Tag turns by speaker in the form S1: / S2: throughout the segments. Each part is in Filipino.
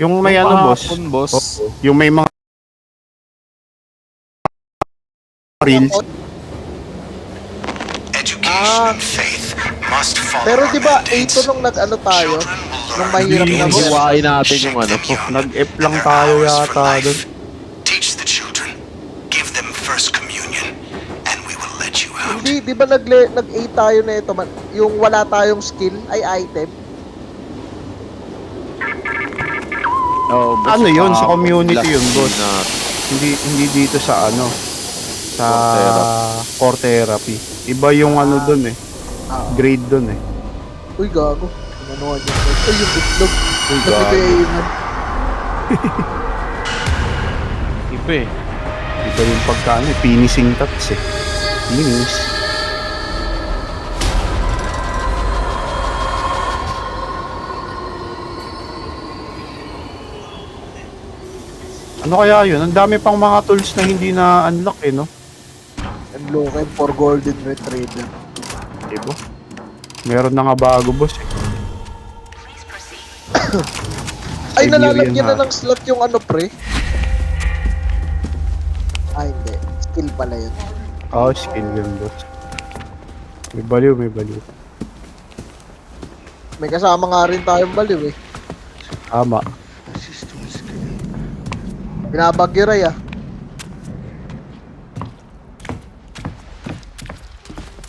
S1: Yung may
S2: Yung
S1: ano, boss.
S2: kahapon, boss.
S1: Oo. Yung may mga reels.
S3: Education and faith must follow
S4: Pero
S3: our
S4: di ba,
S3: mandates.
S4: 8 nung nag-ano tayo?
S3: Children will
S4: Nung
S3: learn
S4: mahirap
S1: Hindi,
S4: na
S1: boss.
S4: version.
S2: Iwain natin yung ano.
S1: Nag-F lang
S3: and their
S1: tayo
S3: hours for
S1: yata
S3: life.
S1: doon.
S3: Teach the children. Give them first communion, and we will let you out.
S4: Hindi, di ba nag-8 tayo na ito, yung wala tayong skill ay item?
S2: Oh, boss,
S1: Ano yun? Sa
S2: kahapon,
S1: community
S2: last
S1: yun, boss.
S2: na
S1: Hindi dito sa ano. Sa core therapy. Iba yung ano doon eh.
S4: Ah.
S1: Grade doon eh.
S4: Uy, gago. Ano yun? Ay, yung itlog.
S1: Uy,
S4: Nabigay
S1: gago.
S4: yun.
S2: iba eh.
S1: Iba yung pagkaano eh. Finishing touch eh. Finish. Ano kaya yun? Ang dami pang mga tools na hindi na unlock eh, no?
S4: I'm looking for golden retriever.
S1: Diba? Meron na nga bago, boss eh.
S4: Ay,
S1: Siberian
S4: nalalagyan na
S1: hat.
S4: ng slot yung ano, pre. Ay, hindi. Skill pala yun.
S1: Oh, skill yun, boss. May baliw, may baliw.
S4: May kasama nga rin tayong baliw eh.
S1: Tama.
S4: Binabagyo ray ah.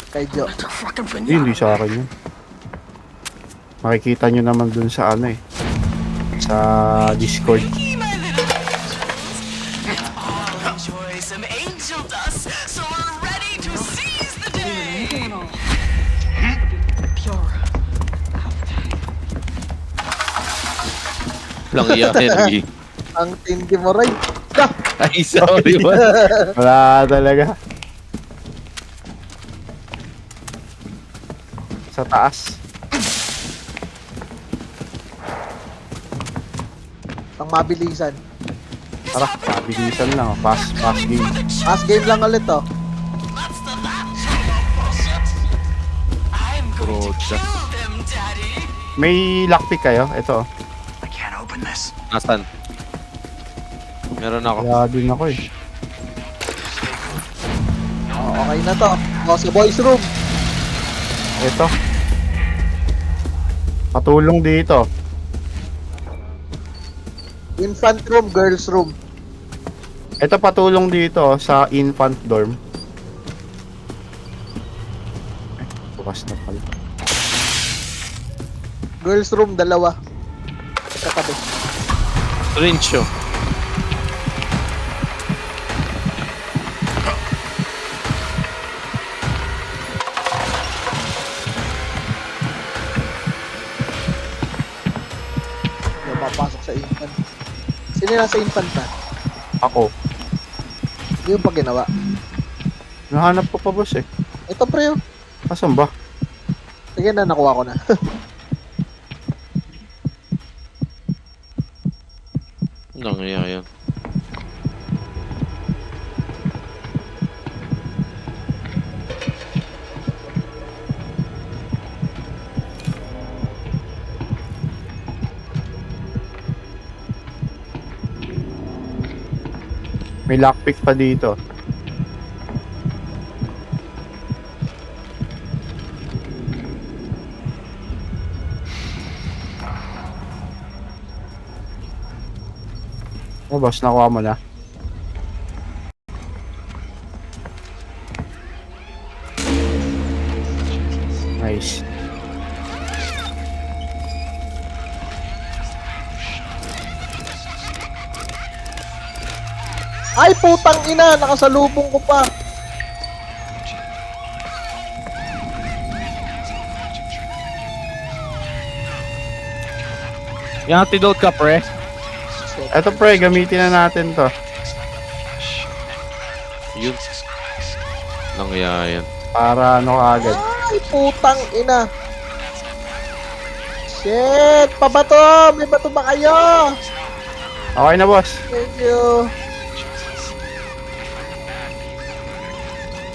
S4: Kay Jo.
S1: Hindi sa akin yun. Makikita nyo naman dun sa ano eh. Sa Discord.
S5: Enjoy some angel dust, so we're ready to seize the day. Pure appetite.
S2: Lang iyak energy.
S4: Ang tindi mo ray. Ah!
S2: Ay, sorry ba?
S1: Wala talaga. Sa taas.
S4: Pang mabilisan.
S1: Tara, pabilisan lang. Fast game.
S4: Fast game lang ulit oh.
S5: That's the last of the bullshit. I'm going to
S2: Roja.
S5: kill them, Daddy.
S1: May lockpick kayo? Ito.
S3: I can't open this.
S2: Nasaan? Meron ako.
S1: Kaya din ako eh.
S4: Oh, okay na to. Oh, sa boys room.
S1: Ito. Patulong dito.
S4: Infant room, girls room.
S1: Ito patulong dito sa infant dorm. Ay, bukas na pala.
S4: Girls room, dalawa. Katabi.
S2: Trincho.
S4: Yung papasok sa infant. Sino yung nasa infant na?
S1: Ako.
S4: Hindi yung pa ginawa.
S1: Nahanap ko pa, boss eh.
S4: Ito pre oh.
S1: Asan ba?
S4: Sige na, nakuha ko na.
S2: Nangyayari yan.
S1: May lockpick pa dito. Oh, boss, nakuha mo na. Nice.
S4: Ay, putang ina! Nakasalubong ko pa!
S2: Yung antidote ka, pre.
S1: Eto pre, gamitin na natin to.
S2: Yun. Nangyayari yan.
S1: Para ano kaagad.
S4: Ay, putang ina! Shit! Pabato! May bato ba kayo?
S1: Okay na, boss.
S4: Thank you.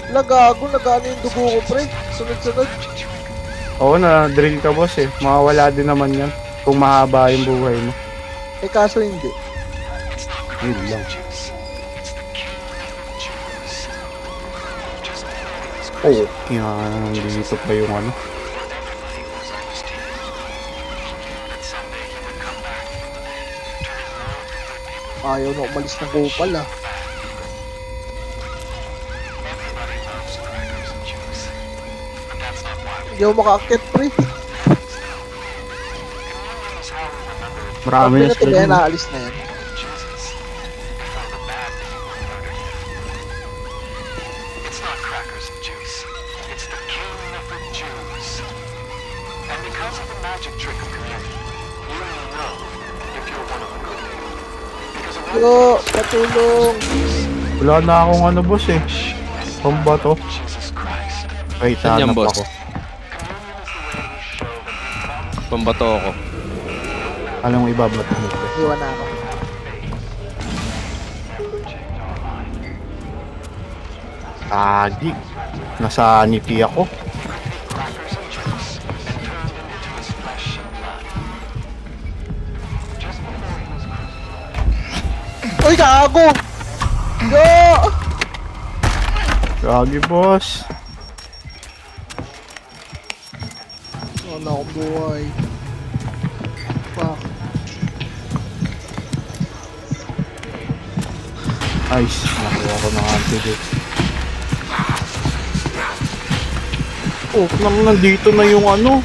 S4: Lagago, nagano yung dugo ko, pre. Sunod-sunod.
S1: Oo, na-drill ka, boss eh. Mawawala din naman yan. Kung mahaba yung buhay mo.
S4: Eh kaso hindi.
S1: Yun lang. Oh, yan. Dito pa yung ano.
S4: Ayaw na umalis ng kupal ah. Hindi ako makakit, pre.
S1: Marami na
S4: Pag
S1: sila
S4: kaya
S1: dun.
S4: naalis na yan.
S3: It's not crackers and juice. It's the king of the Jews. And because of the magic trick of community, you know if you're one of the good people. Because a
S4: Yo, patulong.
S1: Wala na akong ano, boss eh. Pamba to.
S3: Jesus Christ.
S1: Wait,
S2: Saan yan,
S1: hanap
S2: boss?
S1: ako.
S2: Pambato ako.
S1: Anong ibabato mo?
S4: Iwan na ako.
S1: Tagi. Nasanity ako.
S4: Uy, gago! Yo!
S1: Tagi, boss.
S4: Wala akong buhay. Fuck.
S1: Nice. Nakuha ko ng antidote. Oh, nandito na yung ano.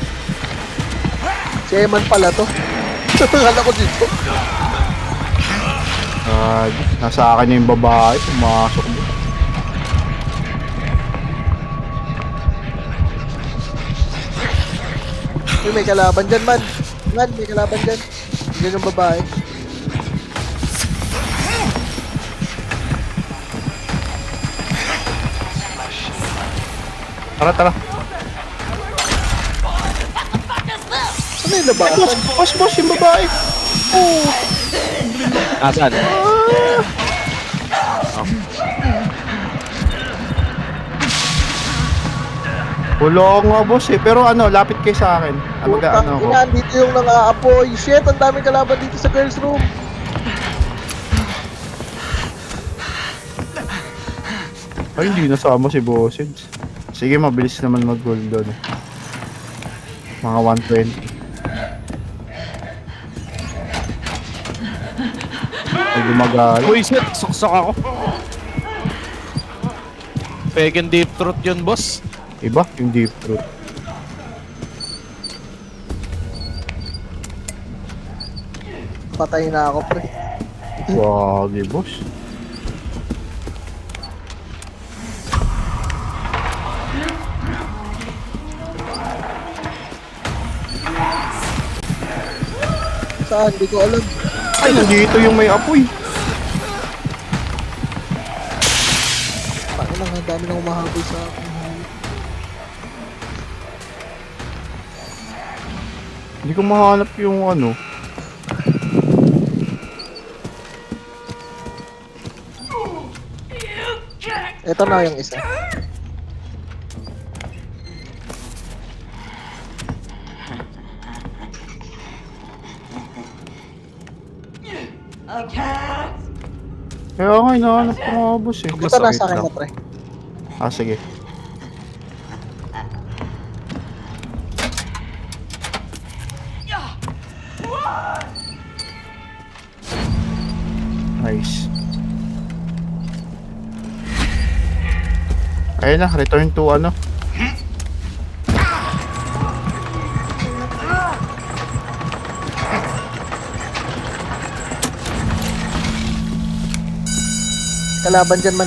S4: Si Eman pala to. Kala ko dito.
S1: Nasa akin na yung babae. Pumasok mo.
S4: Uy, may kalaban dyan, man. Man, may kalaban dyan. Diyan yung babae.
S1: Tara, tara.
S4: Ano yung labasan?
S1: Boss, yung babae.
S2: Asan?
S1: Wala nga, boss eh. Pero ano, lapit kayo sa akin. Mag-ano ako.
S4: Ina, dito yung nang-aapoy. Shit, ang daming kalaban dito sa girls room.
S1: Ay, hindi nasama si Bossins. Sige, mabilis naman mag-goal doon. Mga 120. Ay, gumagala.
S2: Uy, shit! Saksak ako. Fake and deep throat yun, boss.
S1: Iba, yung deep throat.
S4: Patay na ako, pre.
S1: Wag eh, boss.
S4: Saan? Hindi ko alam.
S1: Ay, nandito yung may apoy.
S4: Paano lang, ang dami nang umahabol sa akin.
S1: Hindi ko mahanap yung ano.
S4: Ito na yung isa.
S1: Kaya nga, hinahanap ko nga, boss eh.
S4: Ito na sa akin na, pre.
S1: Ah, sige. Nice. Ayun na, return to ano.
S4: Kalaban dyan man